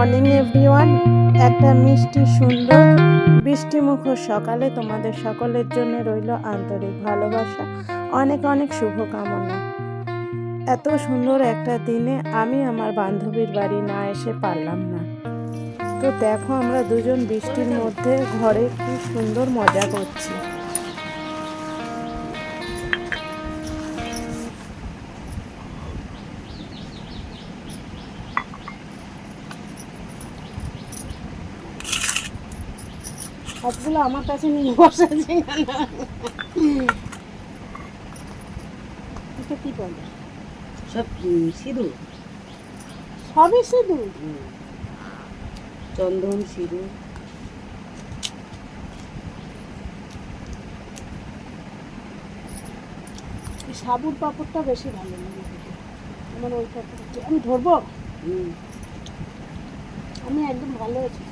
Morning everyone. একটা মিষ্টি সুন্দর বৃষ্টিমুখর সকালে তোমাদের সকলের জন্য রইল আন্তরিক ভালোবাসা, অনেক অনেক শুভকামনা। এত সুন্দর একটা দিনে আমি আমার বান্ধবীর বাড়ি না এসে পারলাম না। তো দেখো আমরা দুজন বৃষ্টির মধ্যে ঘরে কি সুন্দর মজা করছি। সবগুলো আমার কাছে নিয়ে বসেছে। কি বলে সব সিঁদুর, সবই সিঁদুর, চন্দন সিঁদুর। সাবুর পাপড়টা বেশি ভালো লাগে আমার। ওই পাপড়টা আমি ধরবো, আমি একদম ভালো আছি।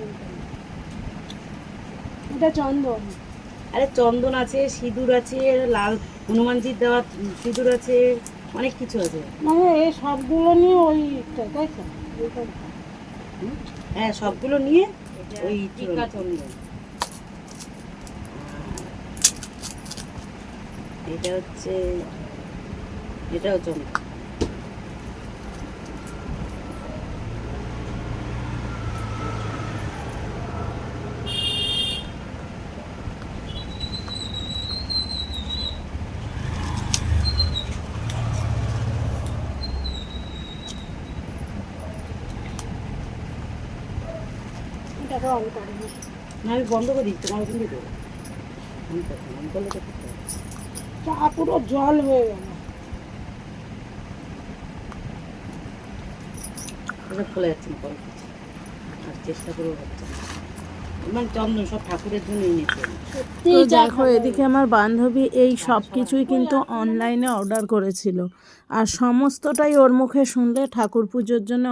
এটা চন্দন। আরে চন্দন আছে, সিঁদুর আছে, লাল হনুমানজির দেওয়া সিঁদুর আছে, অনেক কিছু আছে। মানে এই সবগুলো নিয়ে ওইটা, তাই তো? হ্যাঁ, সবগুলো নিয়ে ওই টিকা চন্দন। এটা হচ্ছে, এটাও চন্দন। আমি বন্ধ করে দিচ্ছি, তোমার কিন্তু দেবো। আমি করলে তো চা পুরো জল হয়ে গেল। এটা খুলে যাচ্ছে না, পরে আর চেষ্টা করেও হচ্ছে না। মানে চন্দন সব ঠাকুরের জন্য এনেছে। তো দেখো এদিকে আমার বান্ধবী এই সব কিছুই কিন্তু অনলাইনে অর্ডার করেছিল, আর সমস্তটাই ওর মুখে শুনলে ঠাকুর পুজোর জন্য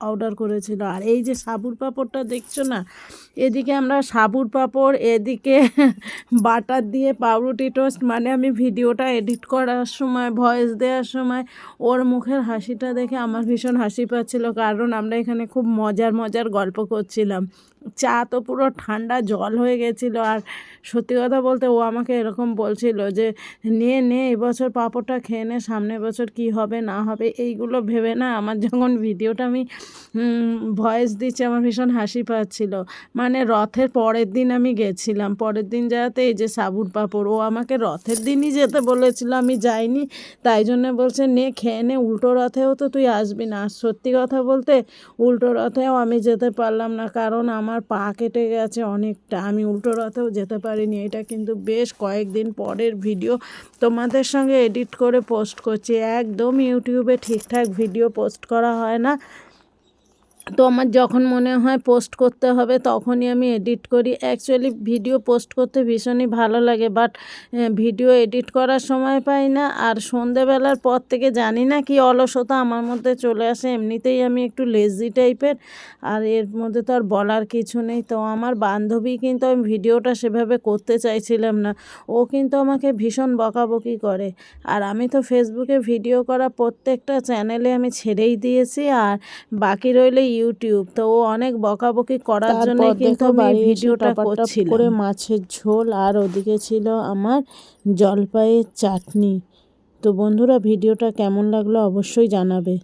অর্ডার করেছিল। আর এই যে সাবুর পাঁপড়টা দেখছো না, এদিকে আমরা সাবুর পাঁপড়, এদিকে বাটার দিয়ে পাউরুটি টোস্ট। মানে আমি ভিডিওটা এডিট করার সময়, ভয়েস দেওয়ার সময় ওর মুখের হাসিটা দেখে আমার ভীষণ হাসি পাচ্ছিল, কারণ আমরা এখানে খুব মজার মজার গল্প করছিলাম। চা তো পুরো ঠান্ডা জল হয়ে গেছিলো। আর সত্যি কথা বলতে ও আমাকে এরকম বলছিল যে নে এবছর পাঁপড়টা খেয়ে নে, সামনের বছর কি হবে না হবে এইগুলো ভেবে না আমার যখন ভিডিওটা আমি ভয়েস দিচ্ছি আমার ভীষণ হাসি পাচ্ছিল। মানে রথের পরের দিন আমি গেছিলাম, পরের দিন যাতে এই যে সাবুর পাঁপড়, ও আমাকে রথের দিনই যেতে বলেছিল, আমি যাইনি। তাই জন্য বলছে নে খেয়ে নে, উল্টো রথেও তো তুই আসবি না। আর সত্যি কথা বলতে উল্টো রথেও আমি যেতে পারলাম না, কারণ আমার পা কেটে গেছে অনেকটা। আমি উল্টো রথেও যেতে পারিনি। এটা কিন্তু বেশ কয়েকদিন পরের ভিডিও, তোমাদের সঙ্গে এডিট করে পোস্ট করছি। একদম ইউটিউবে ঠিকঠাক ভিডিও পোস্ট করা হয় না, তো আমার যখন মনে হয় পোস্ট করতে হবে তখনই আমি এডিট করি। অ্যাকচুয়ালি ভিডিও পোস্ট করতে ভীষণই ভালো লাগে, বাট ভিডিও এডিট করার সময় পাই না। আর সন্ধেবেলার পর থেকে জানি না কি অলসতা আমার মধ্যে চলে আসে, এমনিতেই আমি একটু লেজি টাইপের, আর এর মধ্যে তো আর বলার কিছু নেই। তো আমার বান্ধবী কিন্তু আমি ভিডিওটা সেভাবে করতে চাইছিলাম না, ও কিন্তু আমাকে ভীষণ বকাবকি করে। আর আমি তো ফেসবুকে ভিডিও করা প্রত্যেকটা চ্যানেলে আমি ছেড়েই দিয়েছি, আর বাকি রইল ইউটিউব। তো ও অনেক বকাবকি করার জন্য কিন্তু আমি ভিডিওটা করছিলাম। করে মাছের ঝোল, আর ওদিকে ছিল আমার জলপাইয়ের চাটনি। তো বন্ধুরা ভিডিওটা কেমন লাগলো অবশ্যই জানাবে।